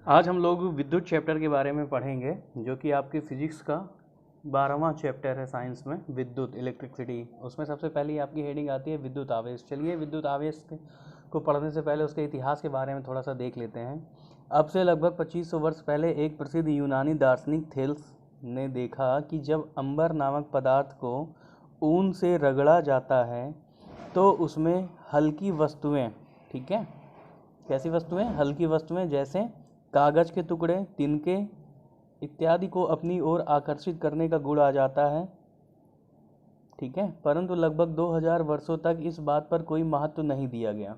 आज हम लोग विद्युत चैप्टर के बारे में पढ़ेंगे, जो कि आपके फिजिक्स का 12वां चैप्टर है साइंस में, विद्युत इलेक्ट्रिसिटी। उसमें सबसे पहले आपकी हेडिंग आती है विद्युत आवेश। चलिए विद्युत आवेश को पढ़ने से पहले उसके इतिहास के बारे में थोड़ा सा देख लेते हैं। अब से लगभग 2500 वर्ष पहले एक प्रसिद्ध यूनानी दार्शनिक थेल्स ने देखा कि जब अंबर नामक पदार्थ को ऊन से रगड़ा जाता है तो उसमें हल्की वस्तुएं, ठीक है, कैसी वस्तुएं, हल्की वस्तुएं जैसे कागज के टुकड़े, तिनके इत्यादि को अपनी ओर आकर्षित करने का गुण आ जाता है, ठीक है। परंतु लगभग 2000 वर्षों तक इस बात पर कोई महत्व नहीं दिया गया।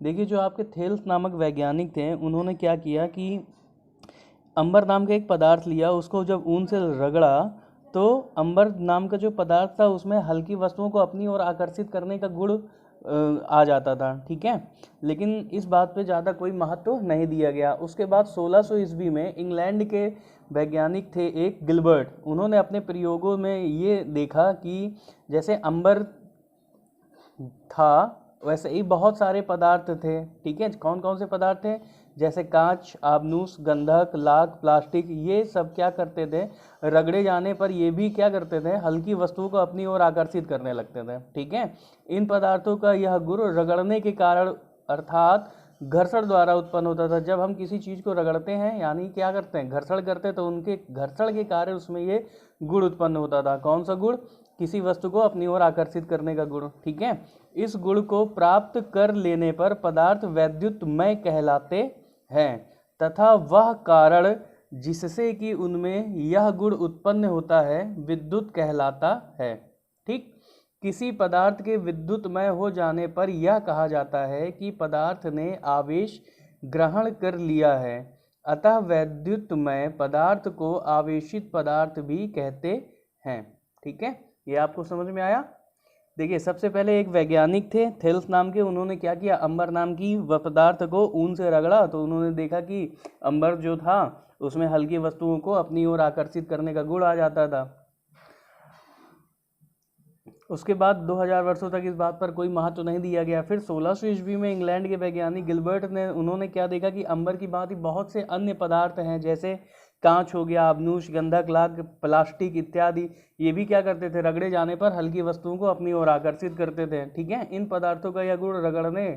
देखिए, जो आपके थेल्स नामक वैज्ञानिक थे, उन्होंने क्या किया कि अंबर नाम का एक पदार्थ लिया, उसको जब ऊन से रगड़ा तो अंबर नाम का जो पदार्थ था उसमें हल्की वस्तुओं को अपनी ओर आकर्षित करने का गुण आ जाता था, ठीक है। लेकिन इस बात पे ज़्यादा कोई महत्व नहीं दिया गया। उसके बाद 1600 ईस्वी में इंग्लैंड के वैज्ञानिक थे एक गिलबर्ट, उन्होंने अपने प्रयोगों में ये देखा कि जैसे अंबर था वैसे ही बहुत सारे पदार्थ थे, ठीक है। कौन कौन से पदार्थ थे? जैसे कांच, आबनूस, गंधक, लाख, प्लास्टिक, ये सब क्या करते थे, रगड़े जाने पर ये भी क्या करते थे, हल्की वस्तुओं को अपनी ओर आकर्षित करने लगते थे, ठीक है। इन पदार्थों का यह गुण रगड़ने के कारण अर्थात घर्षण द्वारा उत्पन्न होता था। जब हम किसी चीज़ को रगड़ते हैं यानी क्या करते हैं, घर्षण करते हैं, तो उनके घर्षण के कारण उसमें ये गुण उत्पन्न होता था। कौन सा गुण? किसी वस्तु को अपनी ओर आकर्षित करने का गुण, ठीक है। इस गुण को प्राप्त कर लेने पर पदार्थ वैद्युतमय कहलाते हैं तथा वह कारण जिससे कि उनमें यह गुण उत्पन्न होता है विद्युत कहलाता है, ठीक। किसी पदार्थ के विद्युतमय हो जाने पर यह कहा जाता है कि पदार्थ ने आवेश ग्रहण कर लिया है। अतः वैद्युतमय पदार्थ को आवेशित पदार्थ भी कहते हैं, ठीक है। ये आपको समझ में आया? देखिए, सबसे पहले एक वैज्ञानिक थे थेल्स नाम के, उन्होंने क्या किया, अंबर नाम की पदार्थ को ऊन से रगड़ा तो उन्होंने देखा कि अंबर जो था उसमें हल्की वस्तुओं को अपनी ओर आकर्षित करने का गुण आ जाता था। उसके बाद 2000 वर्षों तक इस बात पर कोई महत्व नहीं दिया गया। फिर 1600 ईस्वी में इंग्लैंड के वैज्ञानिक गिलबर्ट ने उन्होंने क्या देखा कि अंबर की भांति बहुत से अन्य पदार्थ हैं, जैसे कांच हो गया, आबनूस, गंधक, लाख, प्लास्टिक इत्यादि, ये भी क्या करते थे, रगड़े जाने पर हल्की वस्तुओं को अपनी ओर आकर्षित करते थे, ठीक है। इन पदार्थों का यह गुण रगड़ने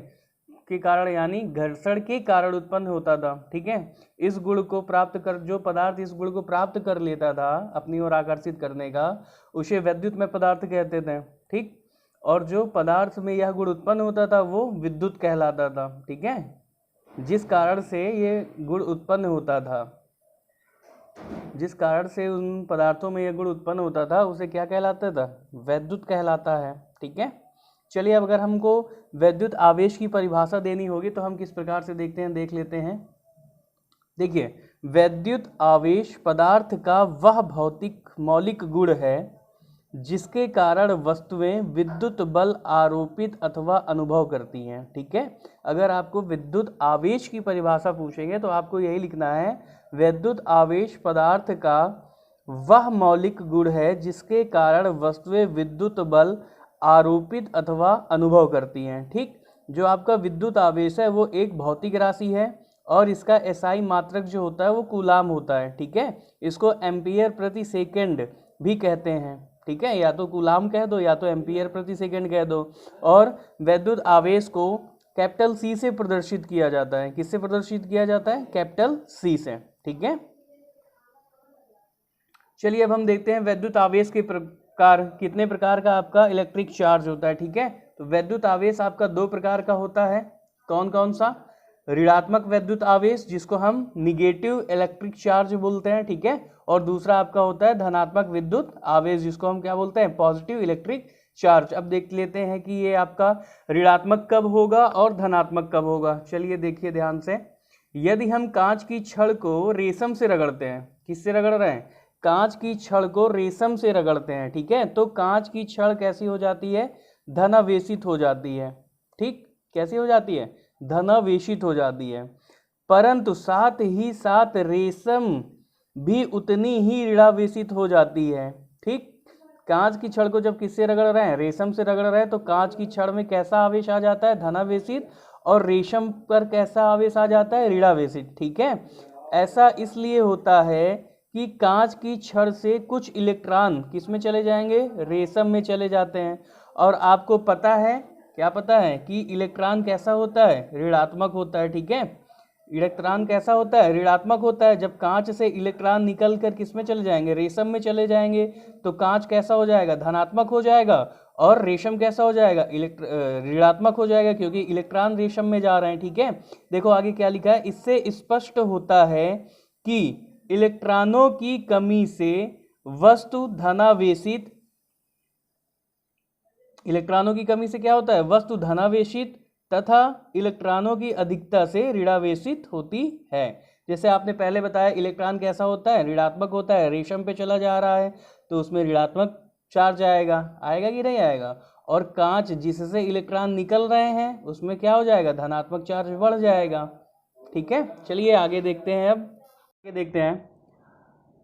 के कारण यानी घर्षण के कारण उत्पन्न होता था, ठीक है। इस गुण को प्राप्त कर जो पदार्थ इस गुण को प्राप्त कर लेता था अपनी ओर आकर्षित करने का, उसे वैद्युतमय पदार्थ कहते थे, ठीक। और जो पदार्थ में यह गुण उत्पन्न होता था वो विद्युत कहलाता था, ठीक है। जिस कारण से ये गुण उत्पन्न होता था, जिस कारण से उन पदार्थों में यह गुण उत्पन्न होता था उसे क्या कहलाता था, वैद्युत कहलाता है, ठीक है। चलिए, अब अगर हमको वैद्युत आवेश की परिभाषा देनी होगी तो हम किस प्रकार से देखते हैं, देख लेते हैं। देखिए, वैद्युत आवेश पदार्थ का वह भौतिक मौलिक गुण है जिसके कारण वस्तुएं विद्युत बल आरोपित अथवा अनुभव करती हैं, ठीक है। अगर आपको विद्युत आवेश की परिभाषा पूछेंगे तो आपको यही लिखना है, वैद्युत आवेश पदार्थ का वह मौलिक गुण है जिसके कारण वस्तुएं विद्युत बल आरोपित अथवा अनुभव करती हैं, ठीक। जो आपका विद्युत आवेश है वो एक भौतिक राशि है और इसका एसआई मात्रक जो होता है वो कूलाम होता है, ठीक है। इसको एम्पियर प्रति सेकेंड भी कहते हैं, ठीक है। या तो कूलाम कह दो या तो एम्पियर प्रति सेकेंड कह दो। और वैद्युत आवेश को कैपिटल सी से प्रदर्शित किया जाता है। किससे प्रदर्शित किया जाता है? कैपिटल सी से, ठीक है। चलिए, अब हम देखते हैं वैद्युत आवेश के प्रकार। कितने प्रकार का आपका इलेक्ट्रिक चार्ज होता है, ठीक है। तो वैद्युत आवेश आपका दो प्रकार का होता है। कौन कौन सा? ऋणात्मक वैद्युत आवेश जिसको हम निगेटिव इलेक्ट्रिक चार्ज बोलते हैं, ठीक है। और दूसरा आपका होता है धनात्मक विद्युत आवेश जिसको हम क्या बोलते हैं, पॉजिटिव इलेक्ट्रिक चार्ज। अब देख लेते हैं कि ये आपका ऋणात्मक कब होगा और धनात्मक कब होगा। चलिए देखिए ध्यान से। यदि हम कांच की छड़ को रेशम से रगड़ते हैं, किससे रगड़ रहे हैं? कांच की छड़ को रेशम से रगड़ते हैं, ठीक है। तो कांच की छड़ कैसी हो जाती है? धनावेशित हो जाती है, ठीक। कैसी हो जाती है? धनावेशित हो जाती है। परंतु साथ ही साथ रेशम भी उतनी ही ऋणावेशित हो जाती है, ठीक। कांच की छड़ को जब किससे रगड़ रहे हैं? रेशम से रगड़ रहे हैं, तो कांच की छड़ में कैसा आवेश आ जाता है? धनावेशित। और रेशम पर कैसा आवेश आ जाता है? ऋणावेशित, ठीक है। ऐसा इसलिए होता है कि कांच की छड़ से कुछ इलेक्ट्रॉन किस में चले जाएंगे, रेशम में चले जाते हैं। और आपको पता है, क्या पता है कि इलेक्ट्रॉन कैसा होता है, ऋणात्मक होता है। ठीक है, इलेक्ट्रॉन कैसा होता है, ऋणात्मक होता है। जब कांच से इलेक्ट्रॉन निकल कर किस में चले जाएंगे, रेशम में चले जाएंगे, तो कांच कैसा हो जाएगा, धनात्मक हो जाएगा। और रेशम कैसा हो जाएगा, ऋणात्मक हो जाएगा, क्योंकि इलेक्ट्रॉन रेशम में जा रहे हैं। ठीक है, देखो आगे क्या लिखा है, इससे स्पष्ट होता है कि इलेक्ट्रॉनों की कमी से वस्तु धनावेशित, इलेक्ट्रॉनों की कमी से क्या होता है, वस्तु धनावेशित तथा इलेक्ट्रॉनों की अधिकता से ऋणावेशित होती है। जैसे आपने पहले बताया इलेक्ट्रॉन कैसा होता है, ऋणात्मक होता है, रेशम पे चला जा रहा है तो उसमें ऋणात्मक चार्ज आएगा, आएगा कि नहीं आएगा। और कांच जिससे इलेक्ट्रॉन निकल रहे हैं उसमें क्या हो जाएगा, धनात्मक चार्ज बढ़ जाएगा। ठीक है, चलिए आगे देखते हैं। अब आगे देखते हैं,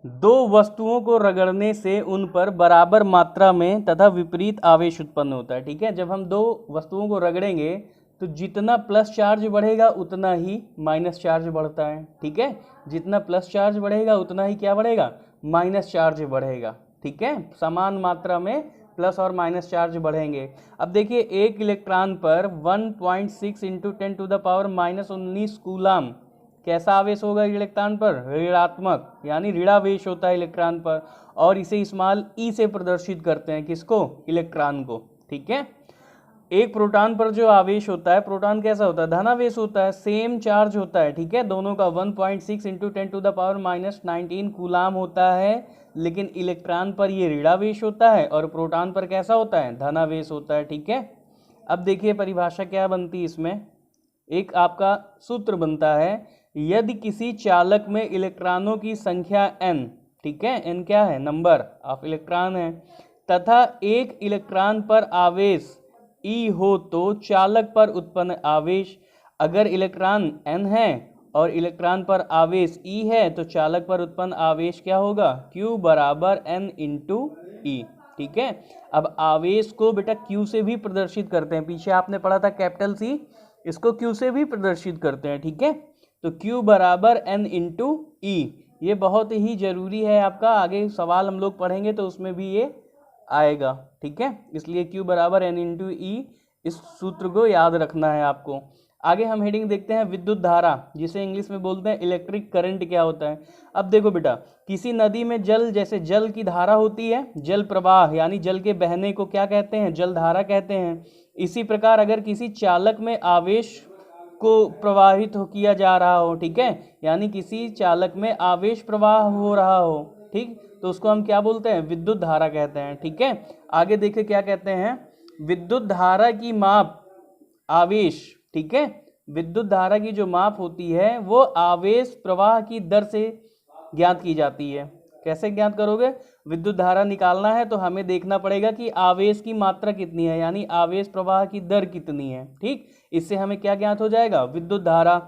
दो वस्तुओं को रगड़ने से उन पर बराबर मात्रा में तथा विपरीत आवेश उत्पन्न होता है। ठीक है, जब हम दो वस्तुओं को रगड़ेंगे तो जितना प्लस चार्ज बढ़ेगा उतना ही माइनस चार्ज बढ़ता है। ठीक है, जितना प्लस चार्ज बढ़ेगा उतना ही क्या बढ़ेगा, माइनस चार्ज बढ़ेगा। ठीक है, समान मात्रा में प्लस और माइनस चार्ज बढ़ेंगे। अब देखिए, एक इलेक्ट्रॉन पर 1.6 × 10⁻⁻19 कूलाम कैसा आवेश होगा इलेक्ट्रॉन पर, ऋणात्मक, यानी ऋणावेश होता है इलेक्ट्रॉन पर। और इसे स्मॉल ई से प्रदर्शित करते हैं, किसको, इलेक्ट्रॉन को। ठीक है, एक प्रोटॉन पर जो आवेश होता है, प्रोटॉन कैसा होता है, धनावेश होता है, सेम चार्ज होता है। ठीक है, दोनों का 1.6 × 10⁻⁻19 कूलाम होता है, लेकिन इलेक्ट्रॉन पर ये ऋणावेश होता है और प्रोटॉन पर कैसा होता है, धनावेश होता है। ठीक है, अब देखिए परिभाषा क्या बनती है इसमें, एक आपका सूत्र बनता है, यदि किसी चालक में इलेक्ट्रॉनों की संख्या n, ठीक है, n क्या है, नंबर ऑफ इलेक्ट्रॉन है, तथा एक इलेक्ट्रॉन पर आवेश E हो तो चालक पर उत्पन्न आवेश, अगर इलेक्ट्रॉन n है और इलेक्ट्रॉन पर आवेश E है तो चालक पर उत्पन्न आवेश क्या होगा, Q बराबर n × E। ठीक है, अब आवेश को बेटा Q से भी प्रदर्शित करते हैं, पीछे आपने पढ़ा था कैपिटल C, इसको Q से भी प्रदर्शित करते हैं। ठीक है, तो Q बराबर n × E, ये बहुत ही जरूरी है आपका, आगे सवाल हम लोग पढ़ेंगे तो उसमें भी ये आएगा। ठीक है, इसलिए Q बराबर n × E, इस सूत्र को याद रखना है आपको। आगे हम हेडिंग देखते हैं, विद्युत धारा, जिसे इंग्लिश में बोलते हैं इलेक्ट्रिक करंट, क्या होता है। अब देखो बेटा, किसी नदी में जल, जैसे जल की धारा होती है, जल प्रवाह यानी जल के बहने को क्या कहते हैं, जल धारा कहते हैं। इसी प्रकार अगर किसी चालक में आवेश को प्रवाहित किया जा रहा हो, ठीक है, यानी किसी चालक में आवेश प्रवाह हो रहा हो, ठीक, तो उसको हम क्या बोलते हैं, विद्युत धारा कहते हैं। ठीक है, आगे देखिए क्या कहते हैं, विद्युत धारा की माप आवेश, ठीक है, विद्युत धारा की जो माप होती है वो आवेश प्रवाह की दर से ज्ञात की जाती है। कैसे ज्ञात करोगे, विद्युत धारा निकालना है तो हमें देखना पड़ेगा कि आवेश की मात्रा कितनी है, यानी आवेश प्रवाह की दर कितनी है। ठीक, इससे हमें क्या ज्ञात हो जाएगा, विद्युत धारा।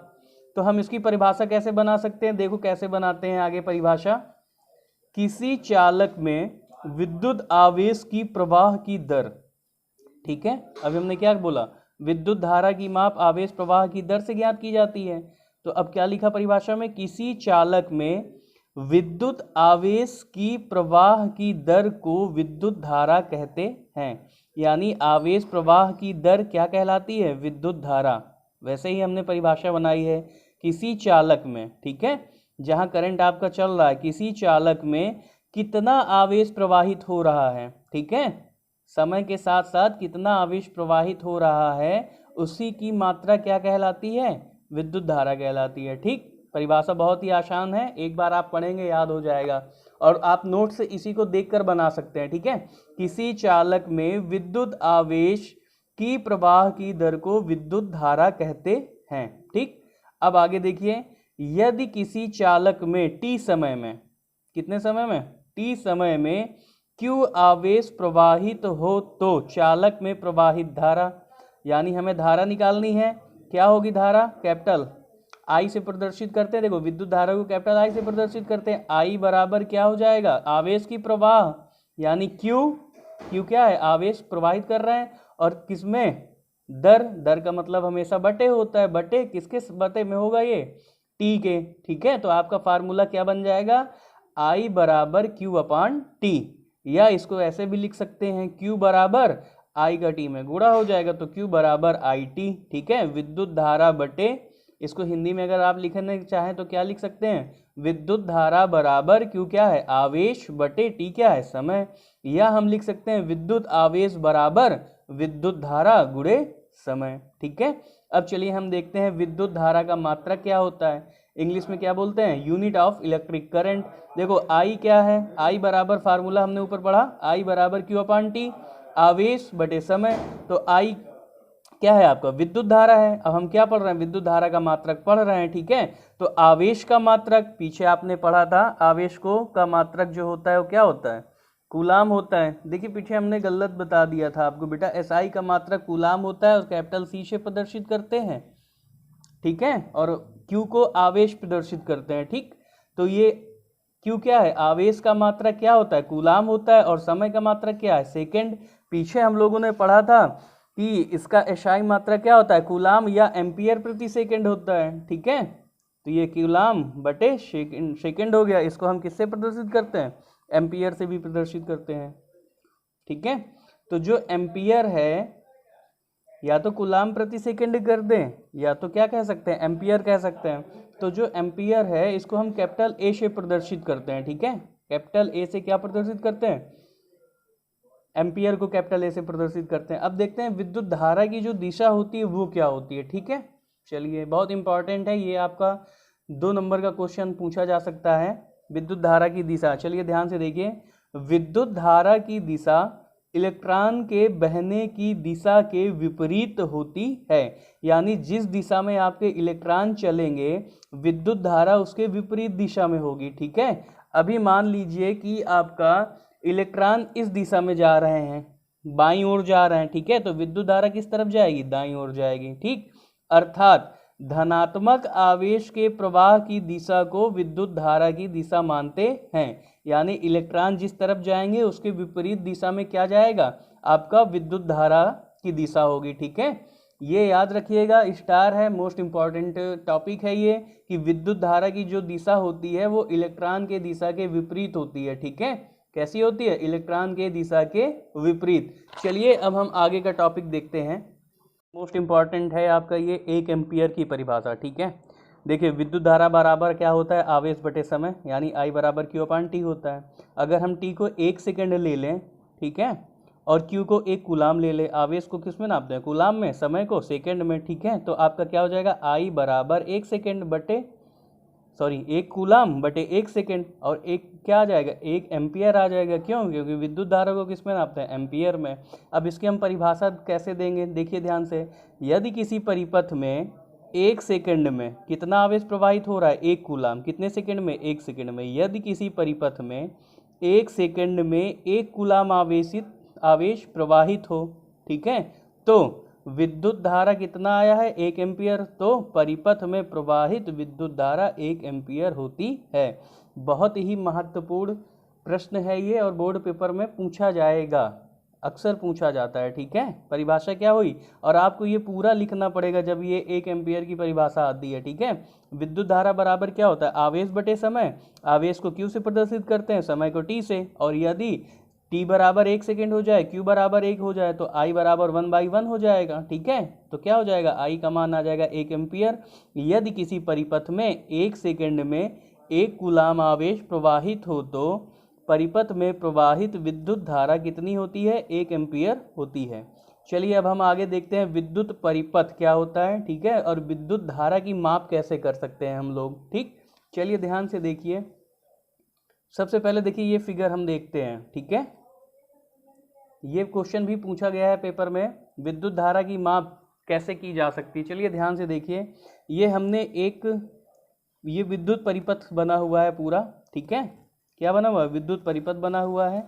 तो हम इसकी परिभाषा कैसे बना सकते हैं, देखो कैसे बनाते हैं आगे परिभाषा, किसी चालक में विद्युत आवेश की प्रवाह की दर। ठीक है, अभी हमने क्या बोला, विद्युत धारा की माप आवेश प्रवाह की दर से ज्ञात की जाती है। तो अब क्या लिखा परिभाषा में, किसी चालक में विद्युत आवेश की प्रवाह की दर को विद्युत धारा कहते हैं, यानी आवेश प्रवाह की दर क्या कहलाती है, विद्युत धारा। वैसे ही हमने परिभाषा बनाई है, किसी चालक में, ठीक है, जहां करंट आपका चल रहा है, किसी चालक में कितना आवेश प्रवाहित हो रहा है, ठीक है, समय के साथ साथ कितना आवेश प्रवाहित हो रहा है, उसी की मात्रा क्या कहलाती है, विद्युत धारा कहलाती है। ठीक, परिभाषा बहुत ही आसान है, एक बार आप पढ़ेंगे याद हो जाएगा, और आप नोट से इसी को देखकर बना सकते हैं। ठीक है, किसी चालक में विद्युत आवेश की प्रवाह की दर को विद्युत धारा कहते हैं। ठीक, अब आगे देखिए, यदि किसी चालक में t समय में, कितने समय में, t समय में Q आवेश प्रवाहित हो तो चालक में प्रवाहित धारा, यानी हमें धारा निकालनी है, क्या होगी धारा, कैपिटल I से प्रदर्शित करते हैं। देखो विद्युत धारा को कैपिटल I से प्रदर्शित करते हैं, I बराबर क्या हो जाएगा, आवेश की प्रवाह, यानी Q क्या है, आवेश प्रवाहित कर रहे हैं, और किसमें, दर का मतलब हमेशा बटे होता है, बटे किसके बटे में होगा, ये टी के, ठीक है। तो आपका फार्मूला क्या बन जाएगा, I बराबर Q अपान टी, या इसको ऐसे भी लिख सकते हैं Q बराबर I का T में गुणा हो जाएगा, तो Q बराबर IT, ठीक है। विद्युत धारा बटे, इसको हिंदी में अगर आप लिखना चाहें तो क्या लिख सकते हैं, विद्युत धारा बराबर Q क्या है, आवेश, बटे T क्या है, समय, या हम लिख सकते हैं विद्युत आवेश बराबर विद्युत धारा गुणे समय, ठीक है। अब चलिए हम देखते हैं विद्युत धारा का मात्रक क्या होता है, इंग्लिश में क्या बोलते हैं, यूनिट ऑफ इलेक्ट्रिक करंट। देखो I क्या है, I बराबर फार्मूला हमने ऊपर पढ़ा, I बराबर Q अपान टी, आवेश बटे समय, तो I क्या है आपका, विद्युत धारा है। अब हम क्या पढ़ रहे हैं, विद्युत धारा का मात्रक पढ़ रहे हैं, ठीक है। तो आवेश का मात्रक पीछे आपने पढ़ा था, आवेश को का मात्रक जो होता है वो क्या होता है, कूलाम होता है। देखिए पीछे हमने गलत बता दिया था आपको बेटा, SI का मात्रक कूलाम होता है और कैपिटल C से प्रदर्शित करते हैं, ठीक है, और Q को आवेश प्रदर्शित करते हैं, ठीक। तो ये Q क्या है, आवेश का मात्रक क्या होता है, कूलाम होता है, और समय का मात्रक क्या है, सेकंड। पीछे हम लोगों ने पढ़ा था कि इसका SI मात्रक क्या होता है, कूलाम या एम्पियर प्रति सेकंड होता है, ठीक है। तो ये कूलाम बटे सेकंड हो गया, इसको हम किससे प्रदर्शित करते हैं, एम्पियर से भी प्रदर्शित करते हैं, ठीक है। तो जो एम्पियर है या तो कूलाम प्रति सेकंड कर दें, या तो क्या कह सकते हैं, एम्पियर कह सकते हैं। तो जो एम्पियर है इसको हम कैपिटल A से प्रदर्शित करते हैं, ठीक है। कैपिटल A से क्या प्रदर्शित करते हैं, एम्पियर को कैपिटल A से प्रदर्शित करते हैं। अब देखते हैं विद्युत धारा की जो दिशा होती है वो क्या होती है, ठीक है। चलिए बहुत इंपॉर्टेंट है ये, आपका 2 नंबर का क्वेश्चन पूछा जा सकता है, विद्युत धारा की दिशा। चलिए ध्यान से देखिए, विद्युत धारा की दिशा इलेक्ट्रॉन के बहने की दिशा के विपरीत होती है, यानी जिस दिशा में आपके इलेक्ट्रॉन चलेंगे विद्युत धारा उसके विपरीत दिशा में होगी, ठीक है। अभी मान लीजिए कि आपका इलेक्ट्रॉन इस दिशा में जा रहे हैं, बाईं ओर जा रहे हैं, ठीक है, तो विद्युत धारा किस तरफ जाएगी, दाईं ओर जाएगी, ठीक। अर्थात धनात्मक आवेश के प्रवाह की दिशा को विद्युत धारा की दिशा मानते हैं, यानी इलेक्ट्रॉन जिस तरफ जाएंगे उसके विपरीत दिशा में क्या जाएगा, आपका विद्युत धारा की दिशा होगी, ठीक है। ये याद रखिएगा, स्टार है, मोस्ट इंपॉर्टेंट टॉपिक है ये, कि विद्युत धारा की जो दिशा होती है वो इलेक्ट्रॉन के दिशा के विपरीत होती है, ठीक है। कैसी होती है, इलेक्ट्रॉन के दिशा के विपरीत। चलिए अब हम आगे का टॉपिक देखते हैं, मोस्ट इंपॉर्टेंट है आपका ये 1 एम्पियर की परिभाषा, ठीक है। देखिए विद्युत धारा बराबर क्या होता है, आवेश बटे समय, यानी I बराबर Q अपान टी होता है। अगर हम T को 1 सेकेंड ले लें, ठीक है, और Q को 1 कूलाम ले लें, आवेश को किस में नापते हैं, कूलाम में, समय को सेकेंड में, ठीक है। तो आपका क्या हो जाएगा, I बराबर 1 सेकेंड बटे 1 कूलाम बटे 1 सेकेंड, और एक क्या आ जाएगा, 1 एम्पियर आ जाएगा। क्यों, क्योंकि विद्युत धारा को किस में नापते हैं, एम्पियर में। अब इसकी हम परिभाषा कैसे देंगे, देखिए ध्यान से, यदि किसी परिपथ में 1 सेकेंड में कितना आवेश प्रवाहित हो रहा है, 1 कूलाम, कितने सेकेंड में, 1 सेकेंड में। यदि किसी परिपथ में 1 सेकेंड में 1 कूलाम आवेश प्रवाहित हो, ठीक है, तो विद्युत धारा कितना आया है, 1 एम्पियर, तो परिपथ में प्रवाहित विद्युत धारा 1 एम्पियर होती है। बहुत ही महत्वपूर्ण प्रश्न है ये, और बोर्ड पेपर में पूछा जाएगा, अक्सर पूछा जाता है, ठीक है। परिभाषा क्या हुई, और आपको ये पूरा लिखना पड़ेगा जब ये 1 एम्पियर की परिभाषा आती है, ठीक है। विद्युत धारा बराबर क्या होता है, आवेश बटे समय, आवेश को Q से प्रदर्शित करते हैं, समय को T से, और यदि T बराबर 1 सेकेंड हो जाए, Q बराबर 1 हो जाए, तो I बराबर 1/1 हो जाएगा, ठीक है। तो क्या हो जाएगा, I का मान आ जाएगा 1 एम्पियर। यदि किसी परिपथ में 1 सेकेंड में 1 कूलाम आवेश प्रवाहित हो तो परिपथ में प्रवाहित विद्युत धारा कितनी होती है, 1 एम्पियर होती है। चलिए अब हम आगे देखते हैं विद्युत परिपथ क्या होता है, ठीक है, और विद्युत धारा की माप कैसे कर सकते हैं हम लोग, ठीक। चलिए ध्यान से देखिए, सबसे पहले देखिए ये फिगर हम देखते हैं, ठीक है। ये क्वेश्चन भी पूछा गया है पेपर में, विद्युत धारा की माप कैसे की जा सकती है। चलिए ध्यान से देखिए, ये हमने ये विद्युत परिपथ बना हुआ है पूरा, ठीक है। क्या बना हुआ है, विद्युत परिपथ बना हुआ है।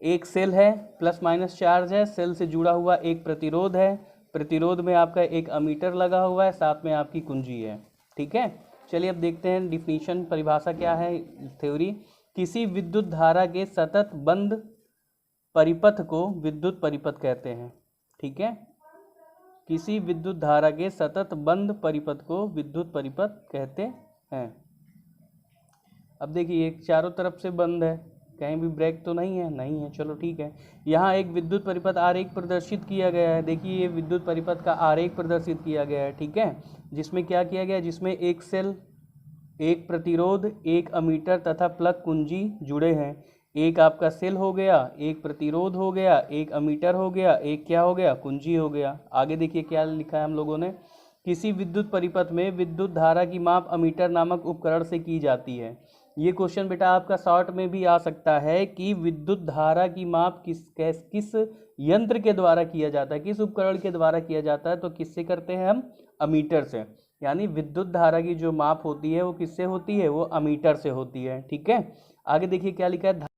एक सेल है, प्लस माइनस चार्ज है, सेल से जुड़ा हुआ एक प्रतिरोध है, प्रतिरोध में आपका एक अमीटर लगा हुआ है, साथ में आपकी कुंजी है, ठीक है। चलिए अब देखते हैं डिफिनीशन, परिभाषा क्या है, थ्योरी। किसी विद्युत धारा के सतत बंद परिपथ को विद्युत परिपथ कहते हैं, ठीक है। किसी विद्युत धारा के सतत बंद परिपथ को विद्युत परिपथ कहते हैं। अब देखिए एक चारों तरफ से बंद है, कहीं भी ब्रेक तो नहीं है, नहीं है, चलो ठीक है। यहाँ एक विद्युत परिपथ आरेख प्रदर्शित किया गया है। देखिए ये विद्युत परिपथ का आरेख प्रदर्शित किया गया है, ठीक है, जिसमें क्या किया गया है, जिसमें एक सेल, एक प्रतिरोध, एक अमीटर तथा प्लग कुंजी जुड़े हैं। एक आपका सेल हो गया, एक प्रतिरोध हो गया, एक अमीटर हो गया, एक क्या हो गया, कुंजी हो गया। आगे देखिए क्या लिखा है हम लोगों ने, किसी विद्युत परिपथ में विद्युत धारा की माप अमीटर नामक उपकरण से की जाती है। ये क्वेश्चन बेटा आपका शॉर्ट में भी आ सकता है कि विद्युत धारा की माप किस यंत्र के द्वारा किया जाता है, किस उपकरण के द्वारा किया जाता है, तो किससे करते हैं हम, अमीटर से। यानी विद्युत धारा की जो माप होती है वो किससे होती है, वो अमीटर से होती है, ठीक है। आगे देखिए क्या लिखा है,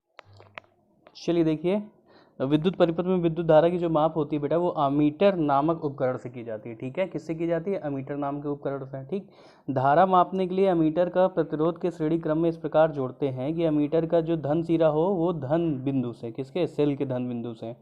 चलिए देखिए, विद्युत परिपथ में विद्युत धारा की जो माप होती है बेटा वो अमीटर नामक उपकरण से की जाती है, ठीक है। किससे की जाती है, अमीटर नाम के उपकरण से, ठीक। धारा मापने के लिए अमीटर का प्रतिरोध के श्रेणी क्रम में इस प्रकार जोड़ते हैं कि अमीटर का जो धन सिरा हो वो धन बिंदु से, किसके, सेल के धन बिंदु से,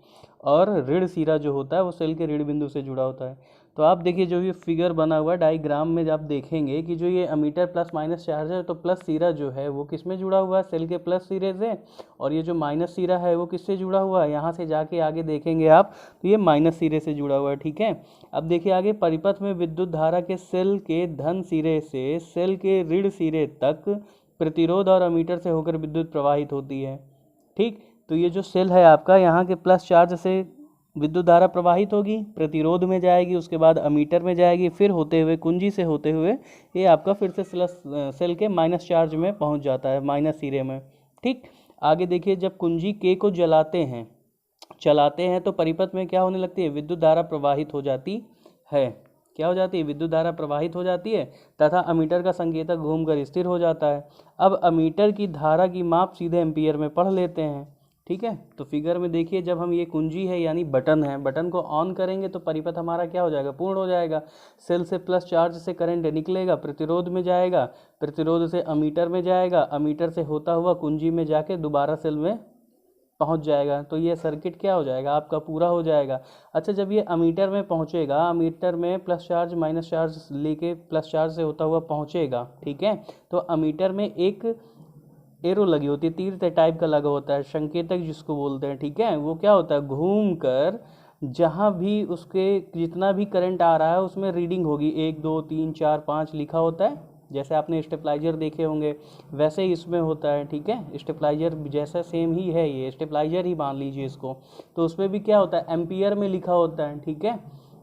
और ऋण सिरा जो होता है वो सेल के ऋण बिंदु से जुड़ा होता है। तो आप देखिए जो ये फिगर बना हुआ है डायग्राम में, जब आप देखेंगे कि जो ये अमीटर प्लस माइनस चार्ज है, तो प्लस सिरा जो है वो किस में जुड़ा हुआ है, सेल के प्लस सिरे से, और ये जो माइनस सिरा है वो किससे जुड़ा हुआ है, यहाँ से जाके आगे देखेंगे आप तो ये माइनस सिरे से जुड़ा हुआ है, ठीक है। अब देखिए आगे, परिपथ में विद्युत धारा के सेल के धन सिरे से सेल के ऋण सिरे तक प्रतिरोध और अमीटर से होकर विद्युत प्रवाहित होती है, ठीक। तो ये जो सेल है आपका, यहाँ के प्लस चार्ज से विद्युत धारा प्रवाहित होगी, प्रतिरोध में जाएगी, उसके बाद अमीटर में जाएगी, फिर होते हुए कुंजी से होते हुए ये आपका फिर से सेल के माइनस चार्ज में पहुंच जाता है, माइनस सिरे में, ठीक। आगे देखिए, जब कुंजी के को चलाते हैं तो परिपथ में क्या होने लगती है, विद्युत धारा प्रवाहित हो जाती है। क्या हो जाती है, विद्युत धारा प्रवाहित हो जाती है तथा अमीटर का संकेतक घूमकर स्थिर हो जाता है। अब अमीटर की धारा की माप सीधे एम्पियर में पढ़ लेते हैं, ठीक है। तो फिगर में देखिए, जब हम ये कुंजी है यानी बटन है, बटन को ऑन करेंगे तो परिपथ हमारा क्या हो जाएगा, पूर्ण हो जाएगा। सेल से प्लस चार्ज से करंट निकलेगा, प्रतिरोध में जाएगा, प्रतिरोध से अमीटर में जाएगा, अमीटर से होता हुआ कुंजी में जाके दोबारा सेल में पहुंच जाएगा। तो ये सर्किट क्या हो जाएगा, आपका पूरा हो जाएगा। अच्छा, जब ये अमीटर में पहुंचेगा, अमीटर में प्लस चार्ज माइनस चार्ज लेके प्लस चार्ज से होता हुआ पहुंचेगा, ठीक है। तो अमीटर में एक एरो लगी होती है, तीर टाइप का लगा होता है, संकेतक जिसको बोलते हैं, ठीक है। वो क्या होता है, घूम कर जहाँ भी उसके जितना भी करंट आ रहा है उसमें रीडिंग होगी, 1 2 3 4 5 लिखा होता है। जैसे आपने स्टेपलाइजर देखे होंगे वैसे ही इसमें होता है, ठीक है। स्टेपलाइजर जैसा सेम ही है, ये स्टेपलाइजर ही मान लीजिए इसको। तो उसमें भी क्या होता है, एम्पियर में लिखा होता है, ठीक है।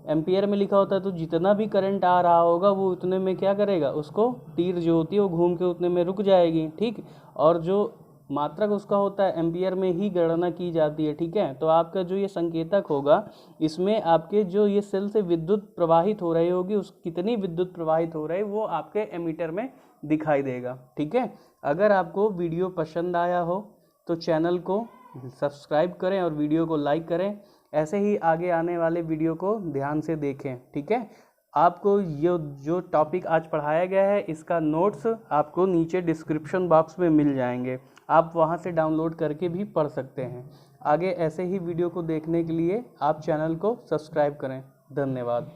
एम्पियर में लिखा होता है, तो जितना भी करंट आ रहा होगा वो उतने में क्या करेगा, उसको तीर जो होती है वो घूम के उतने में रुक जाएगी, ठीक। और जो मात्रक उसका होता है एम्पियर में ही गणना की जाती है, ठीक है। तो आपका जो ये संकेतक होगा, इसमें आपके जो ये सेल से विद्युत प्रवाहित हो रही होगी, उस कितनी विद्युत प्रवाहित हो रही है वो आपके एमीटर में दिखाई देगा, ठीक है। अगर आपको वीडियो पसंद आया हो तो चैनल को सब्सक्राइब करें और वीडियो को लाइक करें। ऐसे ही आगे आने वाले वीडियो को ध्यान से देखें, ठीक है। आपको ये जो टॉपिक आज पढ़ाया गया है इसका नोट्स आपको नीचे डिस्क्रिप्शन बॉक्स में मिल जाएंगे, आप वहां से डाउनलोड करके भी पढ़ सकते हैं। आगे ऐसे ही वीडियो को देखने के लिए आप चैनल को सब्सक्राइब करें। धन्यवाद।